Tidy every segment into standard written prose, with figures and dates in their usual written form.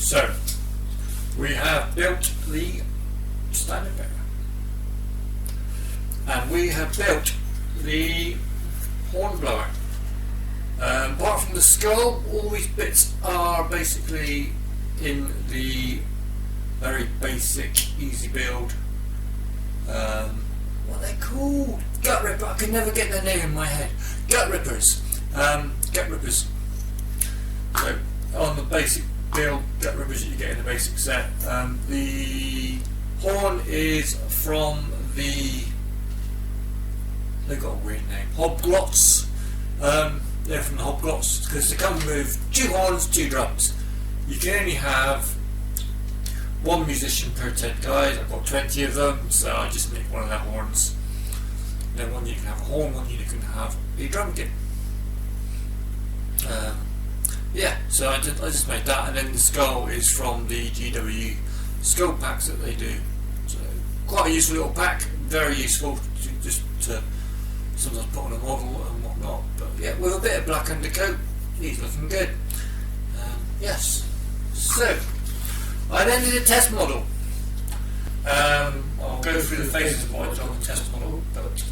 So we have built the standard bearer, and we have built the horn blower. Apart from the skull, all these bits are basically in the very basic, easy build. What are they called? Gut ripper. I can never get their name in my head. Gut rippers. Gut rippers. So on the basic build, gut rippers that you get in the basic set. The horn is from the. They've got a weird name. Hobglots. They're from the Hobglots because they come with 2 horns, 2 drums. You can only have 1 musician per 10 guys. I've got 20 of them, so I just make one of their horns. Then one unit can have a horn, one unit can have a drum kit. Yeah, so I just made that, and then the skull is from the GW skull packs that they do. So quite a useful little pack, very useful to sometimes put on a model and whatnot. But yeah, with a bit of black undercoat, he's looking good. Yes. So I then did a test model. I'll go through the phases of what I did on the test model, but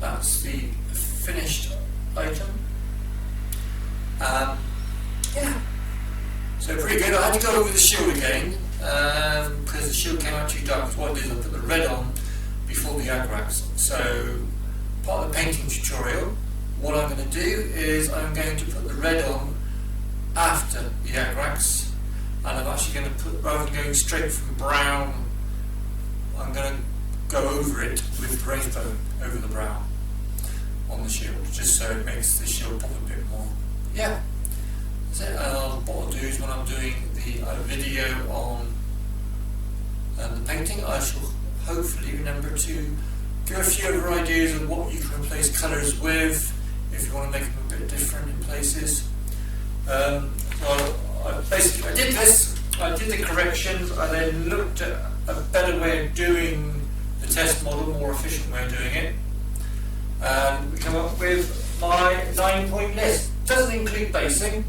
that's the finished item. Yeah, so pretty good. I had to go over the shield again because the shield came out too dark. What I did is I put the red on before the agrax. So part of the painting tutorial, what I'm going to do is I'm going to put the red on after the agrax, and I'm actually going to put, rather than going straight from brown, I'm going to go over it with brave bone over the brown on the shield, just so it makes the shield pop a bit more. Yeah. So what I'll do is when I'm doing the video on the painting, I shall hopefully remember to give a few other ideas of what you can replace colours with if you want to make them a bit different in places. So I did this, I did the corrections, I then looked at a better way of doing the test model, more efficient way of doing it, and we come up with my 9-point list. Doesn't include basing.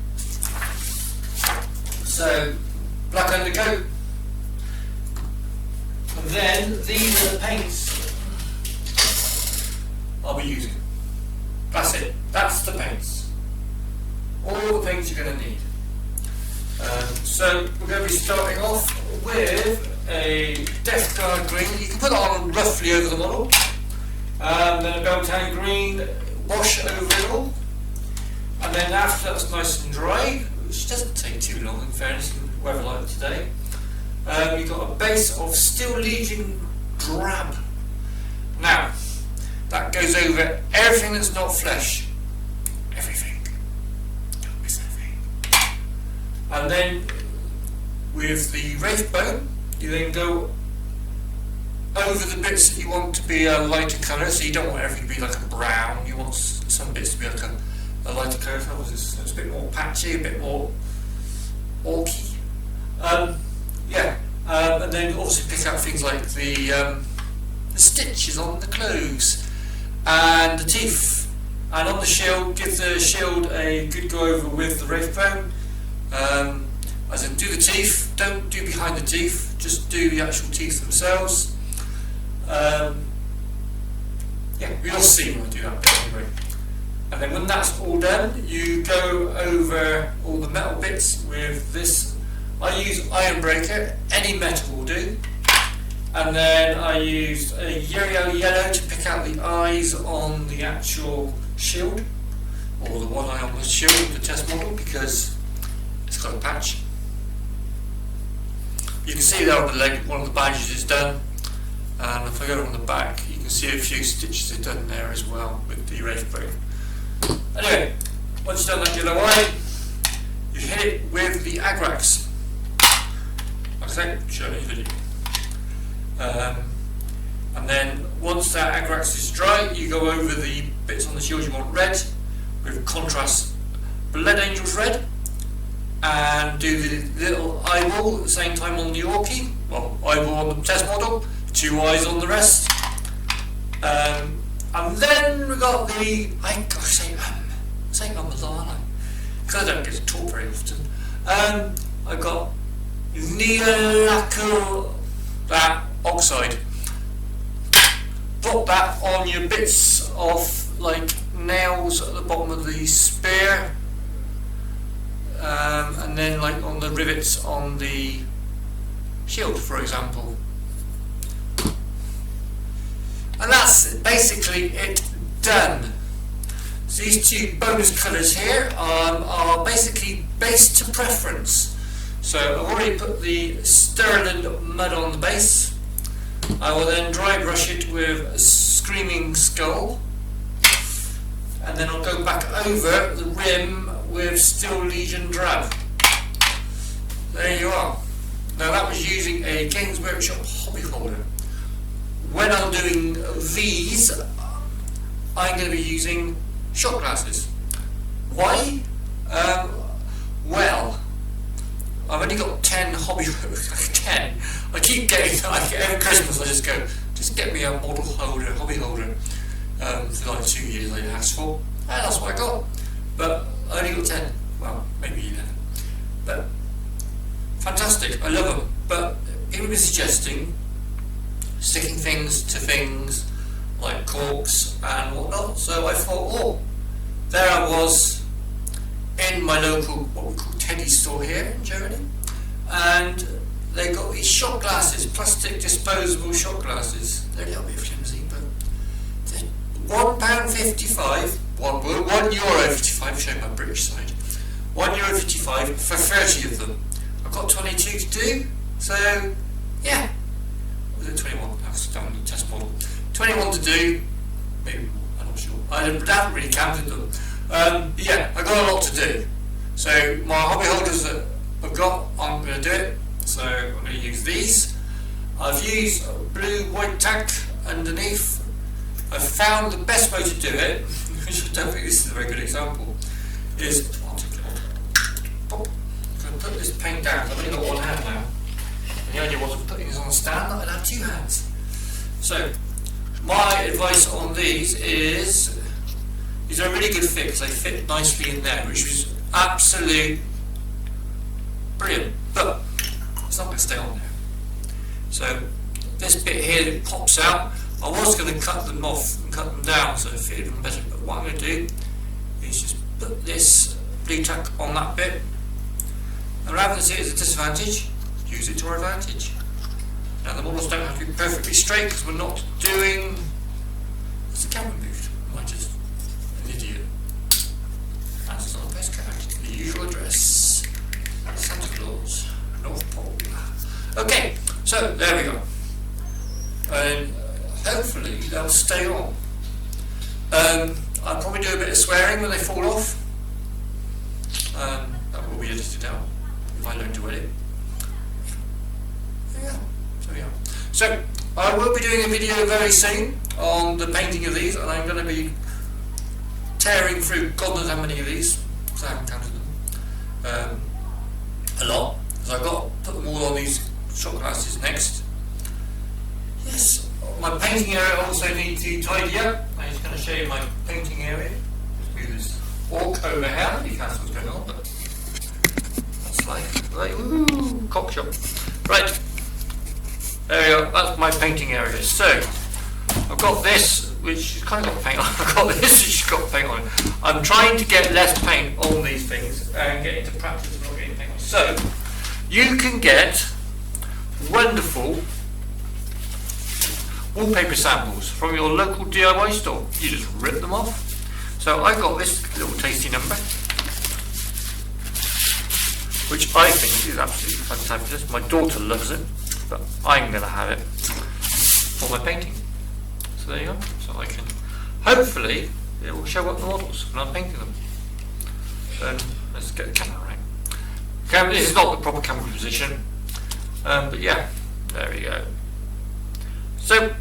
So black undercoat, and then these are the paints I'll be using. That's it, that's the paints. All the paints you're going to need. So we're going to be starting off with a Death Guard green. You can put it on roughly over the model. Then a Beltane green, wash over it all. And then after that's nice and dry, which doesn't take too long in fairness in weather like today, you've got a base of Steel Legion drab. Now, that goes over everything that's not flesh. Everything. Don't miss anything. And then with the Wraith Bone, you then go over the bits that you want to be a lighter colour, so you don't want everything to be like a brown, you want some bits to be like a lighter colour, so it's a bit more patchy, a bit more orky. Yeah, and then also pick out things like the stitches on the clothes and the teeth, and on the shield, give the shield a good go over with the Wraith Bone. As in, do the teeth, don't do behind the teeth, just do the actual teeth themselves. Yeah, we'll see when we do that anyway. And then when that's all done, you go over all the metal bits with this. I use Iron Breaker, any metal will do. And then I used a yellow to pick out the eyes on the actual shield, or the one eye on the shield, the test model, because it's got a patch. You can see there on the leg, one of the badges is done. And if I go on the back, you can see a few stitches are done there as well with the Wraith Bone. Anyway, once you've done that yellow eye, you hit it with the agrax. Like I said, show me the video. And then once that agrax is dry, you go over the bits on the shield you want red with contrast Blood Angels red, and do the little eyeball at the same time on the Orky. Well, eyeball on the test model, 2 eyes on the rest. And then we got the, I gotta say a lot, because I don't get to talk very often. I got neolacquer that oxide. Put that on your bits of like nails at the bottom of the spear, and then like on the rivets on the shield, for example. And that's basically it done. So these two bonus colours here are basically based to preference. So I've already put the Sterling mud on the base. I will then dry brush it with Screaming Skull, and then I'll go back over the rim with Steel Legion Drab. There you are. Now that was using a Games Workshop hobby holder. When I'm doing these, I'm going to be using shot glasses. Why? Well, I've only got 10 hobby 10. I keep getting, every Christmas I just go, just get me a model holder, hobby holder, for like 2 years I asked for, and that's what I got. But I only got 10, well, maybe 11. But fantastic, I love them. But people were suggesting sticking things to things like corks and whatnot, so I thought, oh, there I was in my local, what we call Teddy store here in Germany, and they got these shot glasses, plastic disposable shot glasses. They're a little bit flimsy, but they're £1.55, €1.55, showing my British side, €1.55 for 30 of them. I've got 22 to do, so yeah. Was it 21? I've done the test model. 21 to do, maybe, I'm not sure. I haven't really counted them. Yeah, I've got a lot to do. So my hobby holders that I've got, I'm going to do it. So I'm going to use these. I've used blue white tack underneath. I've found the best way to do it, which I don't think this is a very good example, is I'll take it off. Pop. I'm going to put this paint down. I've only got one hand now. And the idea was putting this on a stand, I'd have two hands. So my advice on these is they're a really good fit because they fit nicely in there, which was absolute brilliant. But it's not going to stay on there. So this bit here that pops out, I was going to cut them off and cut them down so it fitted them better. But what I'm going to do is just put this blue tack on that bit, and rather than see it as a disadvantage, use it to our advantage. Now the models don't have to be perfectly straight because we're not doing. What's the camera moved? Am I just an idiot? That's not the best card. The usual address. Santa Claus, North Pole. Okay, so there we go. And hopefully they'll stay on. I'll probably do a bit of swearing when they fall off. That will be edited out if I learn to edit. So I will be doing a video very soon on the painting of these, and I'm going to be tearing through God knows how many of these, because I haven't counted them, a lot, because I've got to put them all on these shot glasses next. Yes, my painting area also needs to tidy up. I'm just going to show you my painting area. Let's move this orc over here. You can't see what's going on, but that's like ooh, cock shop. Right. There we go, that's my painting area. So, I've got this, which has kind of got paint on. I've got this, which has got paint on. I'm trying to get less paint on these things and get into practice of not getting paint on. So, you can get wonderful wallpaper samples from your local DIY store. You just rip them off. So, I've got this little tasty number, which I think is absolutely fantastic. My daughter loves it, but I'm going to have it for my painting. So there you go. So I can, hopefully, it will show up the models when I'm painting them. Then let's get the camera right. This is not the proper camera position, but yeah, there we go. So,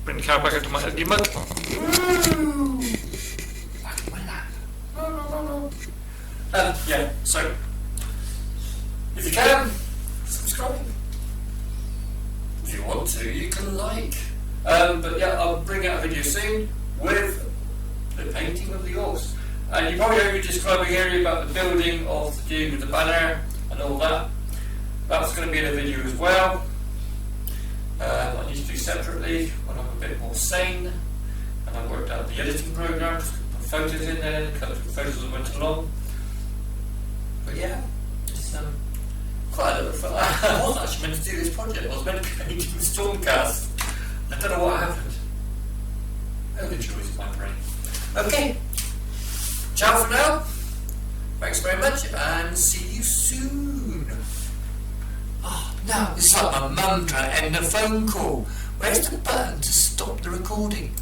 bring the camera back up to my ugly mug. Back in my lap. Yeah, so, if you can, subscribe. If you want to, you can like. But yeah, I'll bring out a video soon with the painting of the orcs. And you probably heard me describing earlier about the building of the dude with the banner and all that. That's going to be in a video as well. I need to do separately when I'm a bit more sane and I've worked out the editing program, put photos in there, cut the photos as I went along. But yeah, it's quite a lot of fun. I wasn't actually meant to do this project. I was meant to be painting the Stormcast. I don't know what happened. Oh, the joys of my brain. Okay, ciao for now. Thanks very much and see you soon. Oh no, it's like my mum trying to end a phone call. Where's the button to stop the recording?